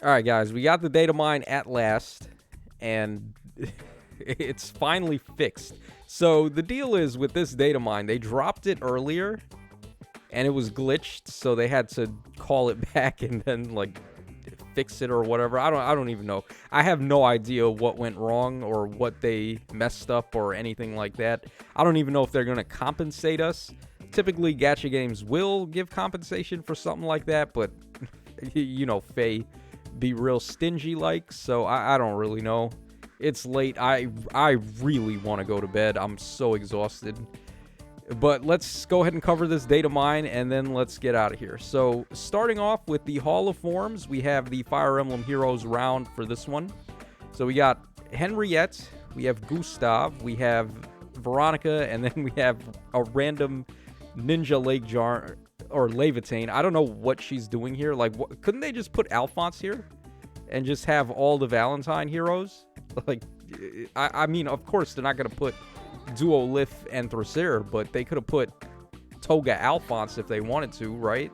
All right, guys, we got the data mine at last, and it's finally fixed. So the deal is with this data mine, they dropped it earlier, and it was glitched, so they had to call it back and then like fix it or whatever. I don't even know. I have no idea what went wrong or what they messed up or anything like that. I don't even know if they're gonna compensate us. Typically, gacha games will give compensation for something like that, but you know, Faye be real stingy like, so I don't really know. It's late. I really want to go to bed. I'm so exhausted. But let's go ahead and cover this data mine, and then let's get out of here. So starting off with the Hall of Forms, we have the Fire Emblem Heroes round for this one. So we got Henriette, we have Gustav, we have Veronica, and then we have a random Ninja Lake Jar or Levitane. I don't know what she's doing here. Like, couldn't they just put Alphonse here and just have all the Valentine heroes? Like, I mean, of course they're not gonna put Duolith and Thracer, but they could have put Toga Alphonse if they wanted to, right?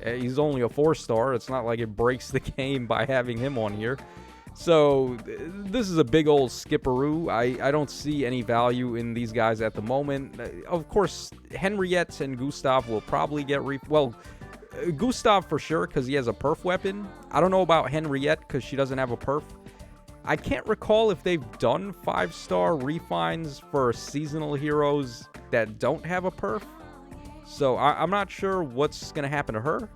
He's only a 4-star. It's not like it breaks the game by having him on here. So this is a big old skipperoo. I don't see any value in these guys at the moment. Of course, Henriette and Gustav will probably get Gustav for sure because he has a perf weapon. I don't know about Henriette because she doesn't have a perf. I can't recall if they've done 5-star refines for seasonal heroes that don't have a perf. So I'm not sure what's going to happen to her.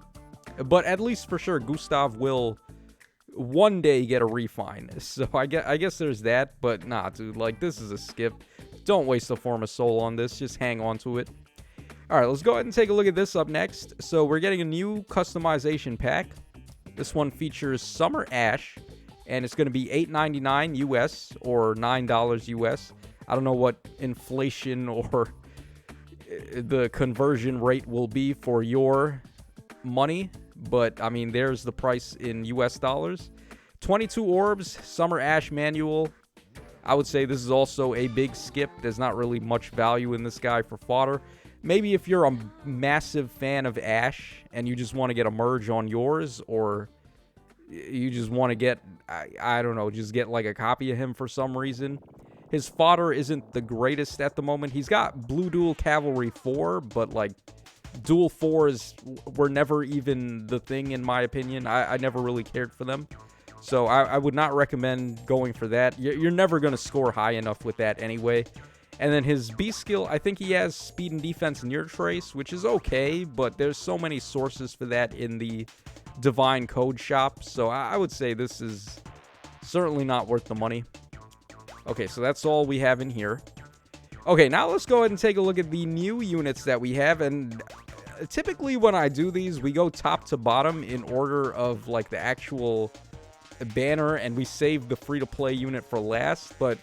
But at least for sure, Gustav will one day get a refine. So I guess there's that. But nah, dude, like, this is a skip. Don't waste a form of soul on this. Just hang on to it. All right, let's go ahead and take a look at this up next. So we're getting a new customization pack. This one features Summer Ash. And it's going to be $8.99 US or $9 US. I don't know what inflation or the conversion rate will be for your money. But, I mean, there's the price in US dollars. 22 orbs, Summer Ash Manual. I would say this is also a big skip. There's not really much value in this guy for fodder. Maybe if you're a massive fan of Ash and you just want to get a merge on yours, or you just want to get, I don't know, just get like a copy of him for some reason. His fodder isn't the greatest at the moment. He's got Blue Dual Cavalry 4, but like Dual 4s were never even the thing in my opinion. I never really cared for them. So I would not recommend going for that. You're never going to score high enough with that anyway. And then his B skill, I think he has speed and defense near trace, which is okay, but there's so many sources for that in the Divine Code shop, so I would say this is certainly not worth the money. Okay, so that's all we have in here. Okay, now let's go ahead and take a look at the new units that we have, and typically when I do these, we go top to bottom in order of like the actual banner, and we save the free-to-play unit for last, but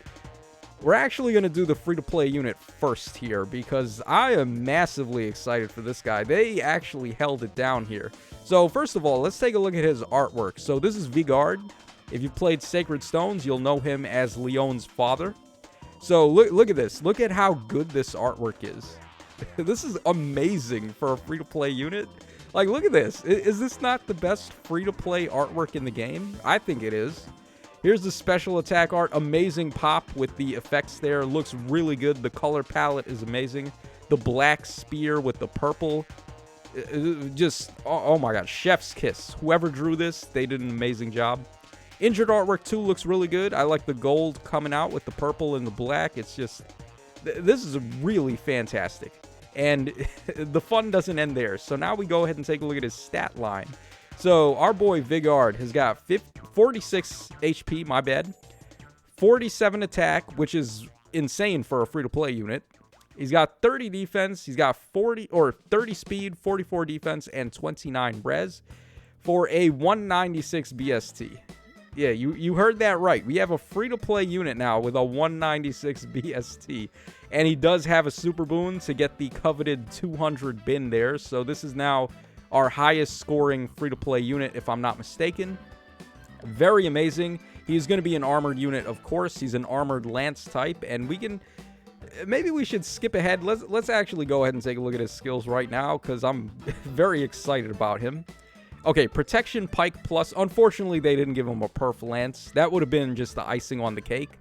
we're actually going to do the free-to-play unit first here because I am massively excited for this guy. They actually held it down here. So first of all, let's take a look at his artwork. So this is Vigarde. If you've played Sacred Stones, you'll know him as Leon's father. So look at this. Look at how good this artwork is. This is amazing for a free-to-play unit. Like, look at this. Is this not the best free-to-play artwork in the game? I think it is. Here's the special attack art. Amazing pop with the effects there. Looks really good. The color palette is amazing. The black spear with the purple. Just, oh my god, chef's kiss. Whoever drew this, they did an amazing job. Injured artwork too looks really good. I like the gold coming out with the purple and the black. It's just, this is really fantastic. And the fun doesn't end there. So now we go ahead and take a look at his stat line. So our boy Vigarde has got 46 HP, my bad. 47 attack, which is insane for a free-to-play unit. He's got 30 defense. He's got 30 speed, 44 defense, and 29 res for a 196 BST. Yeah, you heard that right. We have a free-to-play unit now with a 196 BST. And he does have a super boon to get the coveted 200 bin there. So this is now our highest scoring free-to-play unit, if I'm not mistaken. Very amazing. He's going to be an armored unit, of course. He's an armored lance type, and we can... Maybe we should skip ahead. Let's actually go ahead and take a look at his skills right now, because I'm very excited about him. Okay, Protection Pike Plus. Unfortunately, they didn't give him a Perf Lance. That would have been just the icing on the cake.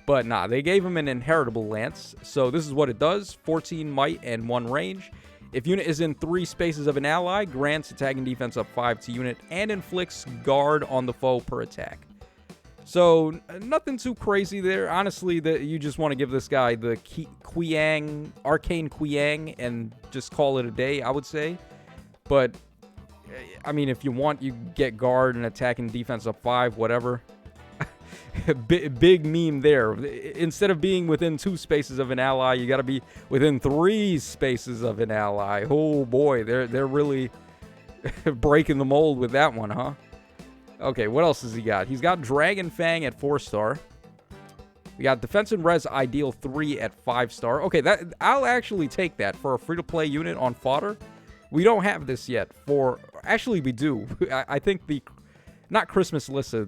But nah, they gave him an Inheritable Lance. So this is what it does. 14 Might and 1 Range. If unit is in 3 spaces of an ally, grants attack and defense up 5 to unit, and inflicts guard on the foe per attack. So, nothing too crazy there. Honestly, you just want to give this guy the Arcane Qiang, and just call it a day, I would say. But, I mean, if you want, you get guard and attack and defense up 5, whatever. Big meme there. Instead of being within 2 spaces of an ally, you got to be within 3 spaces of an ally. Oh boy, they're really breaking the mold with that one, huh? Okay, what else has he got? He's got Dragon Fang at 4-star. We got Defense and Res Ideal 3 at 5-star. Okay, I'll actually take that for a free-to-play unit on fodder. We don't have this yet. Actually, we do. I think not Christmas Lissa,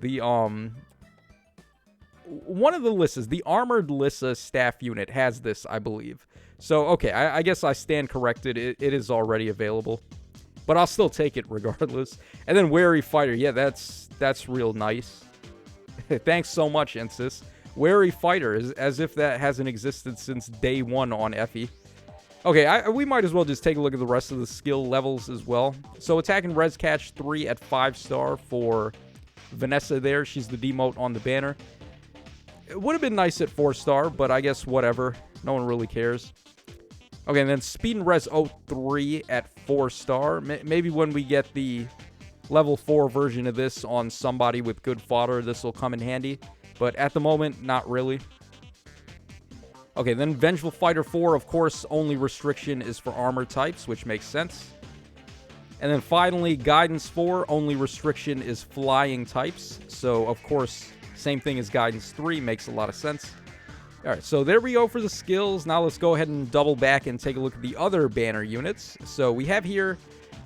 one of the Lissas, the Armored Lissa staff unit has this, I believe. So, okay, I guess I stand corrected. It is already available. But I'll still take it regardless. And then Wary Fighter. Yeah, that's real nice. Thanks so much, Insys. Wary Fighter, as if that hasn't existed since day 1 on Effie. Okay, we might as well just take a look at the rest of the skill levels as well. So, Attack and Res Catch 3 at 5-star for Vanessa there. She's the demote on the banner. It would have been nice at 4-star, but I guess whatever. No one really cares. Okay, and then Speed and Res 03 at 4-star. Maybe when we get the level 4 version of this on somebody with good fodder, this will come in handy. But at the moment, not really. Okay, then Vengeful Fighter 4, of course, only restriction is for armor types, which makes sense. And then finally, Guidance 4, only restriction is flying types. So, of course, same thing as Guidance 3, makes a lot of sense. Alright, so there we go for the skills. Now let's go ahead and double back and take a look at the other banner units. So we have here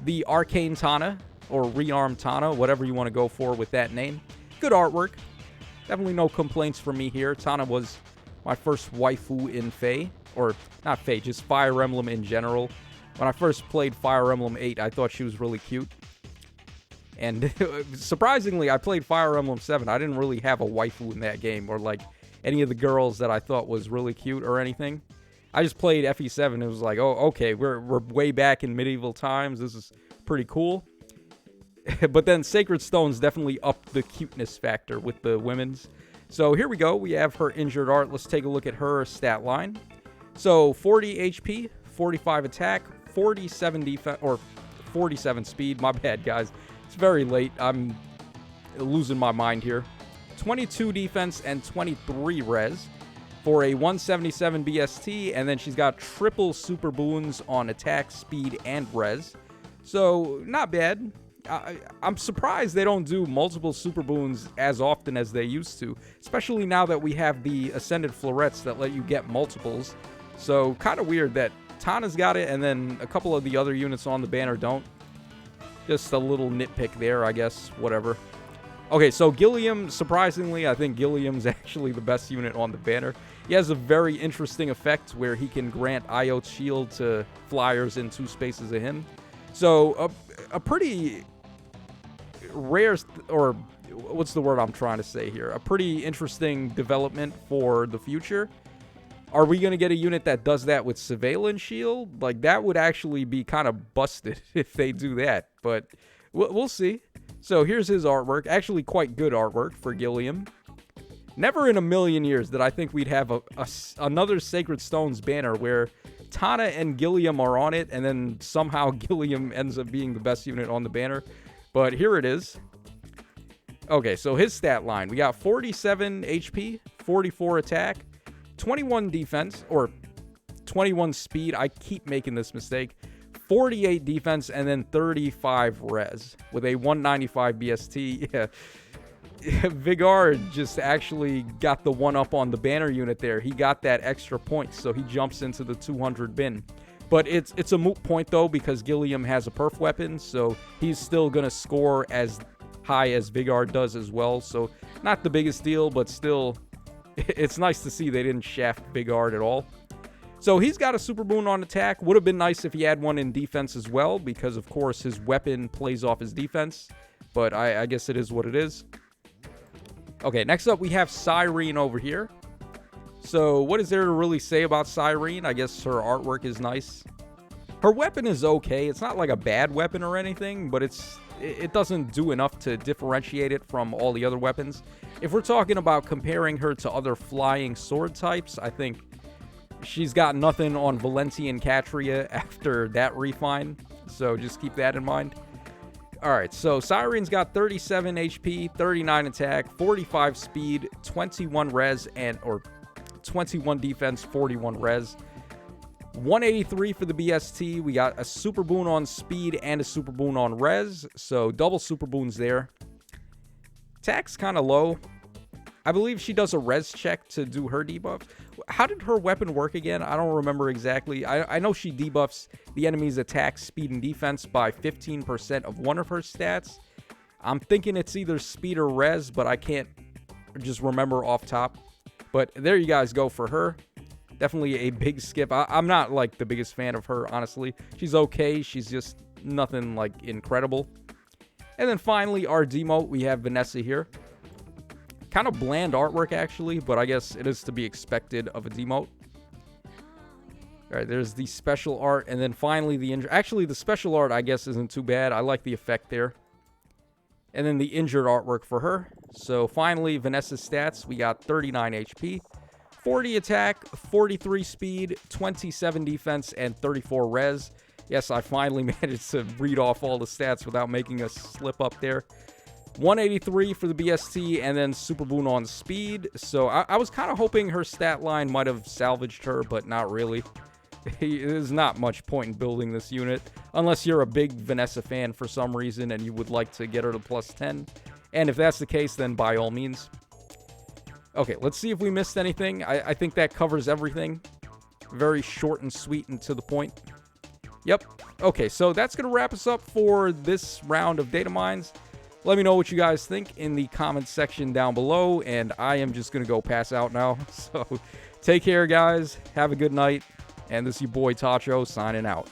the Arcane Tana, or ReArmed Tana, whatever you want to go for with that name. Good artwork. Definitely no complaints from me here. Tana was my first waifu in Fae. Or, not Fae, just Fire Emblem in general. When I first played Fire Emblem 8, I thought she was really cute. And surprisingly, I played Fire Emblem 7. I didn't really have a waifu in that game, or like any of the girls that I thought was really cute or anything. I just played FE7. It was like, oh, okay, we're way back in medieval times. This is pretty cool. But then Sacred Stones definitely upped the cuteness factor with the women's. So here we go. We have her injured art. Let's take a look at her stat line. So 40 HP, 45 attack, 47 defense, or 47 speed. My bad, guys. It's very late. I'm losing my mind here. 22 defense and 23 res for a 177 BST, and then she's got triple super boons on attack, speed, and res. So, not bad. I'm surprised they don't do multiple super boons as often as they used to, especially now that we have the Ascended Florets that let you get multiples. So, kind of weird that Tana's got it, and then a couple of the other units on the banner don't. Just a little nitpick there, I guess. Whatever. Okay, so Gilliam, surprisingly, I think Gilliam's actually the best unit on the banner. He has a very interesting effect where he can grant IO's shield to flyers in 2 spaces of him. So, a pretty rare, or what's the word I'm trying to say here? A pretty interesting development for the future. Are we going to get a unit that does that with Surveillance Shield? Like, that would actually be kind of busted if they do that. But we'll see. So here's his artwork. Actually quite good artwork for Gilliam. Never in a million years did I think we'd have another Sacred Stones banner where Tana and Gilliam are on it, and then somehow Gilliam ends up being the best unit on the banner. But here it is. Okay, so his stat line. We got 47 HP, 44 attack, 21 defense, or 21 speed. I keep making this mistake. 48 defense, and then 35 res with a 195 BST. Yeah. Vigarde just actually got the one up on the banner unit there. He got that extra point, so he jumps into the 200 bin. But it's a moot point, though, because Gilliam has a perf weapon, so he's still going to score as high as Vigarde does as well. So not the biggest deal, but still, it's nice to see they didn't shaft Vigarde at all. So he's got a super boon on attack. Would have been nice if he had one in defense as well, because of course his weapon plays off his defense. But I guess it is what it is. Okay, next up we have Cyrene over here. So what is there to really say about Cyrene? I guess her artwork is nice. Her weapon is okay. It's not like a bad weapon or anything, but it doesn't do enough to differentiate it from all the other weapons. If we're talking about comparing her to other flying sword types, I think she's got nothing on Valenti and Catria after that refine. So just keep that in mind. Alright, so Cyrene's got 37 HP, 39 attack, 45 speed, 21 res, or 21 defense, 41 res. 183 for the BST. We got a super boon on speed and a super boon on res. So double super boons there. Attack's kind of low. I believe she does a res check to do her debuff. How did her weapon work again? I don't remember exactly. I know she debuffs the enemy's attack, speed, and defense by 15% of one of her stats. I'm thinking it's either speed or res, but I can't just remember off top. But there you guys go for her. Definitely a big skip. I'm not like the biggest fan of her, honestly. She's okay. She's just nothing like incredible. And then finally, our demote, we have Vanessa here. Kind of bland artwork, actually, but I guess it is to be expected of a demote. All right, there's the special art, and then finally the injured. Actually, the special art, I guess, isn't too bad. I like the effect there. And then the injured artwork for her. So finally, Vanessa's stats. We got 39 HP, 40 attack, 43 speed, 27 defense, and 34 res. Yes, I finally managed to read off all the stats without making a slip up there. 183 for the BST, and then super boon on speed. So I was kind of hoping her stat line might have salvaged her, but not really. There's not much point in building this unit unless you're a big Vanessa fan for some reason and you would like to get her to plus 10. And if that's the case, then by all means. Okay, let's see if we missed anything. I think that covers everything. Very short and sweet and to the point. Yep. Okay, so that's going to wrap us up for this round of Datamines. Let me know what you guys think in the comments section down below, and I am just going to go pass out now. So take care, guys. Have a good night. And this is your boy Tacho signing out.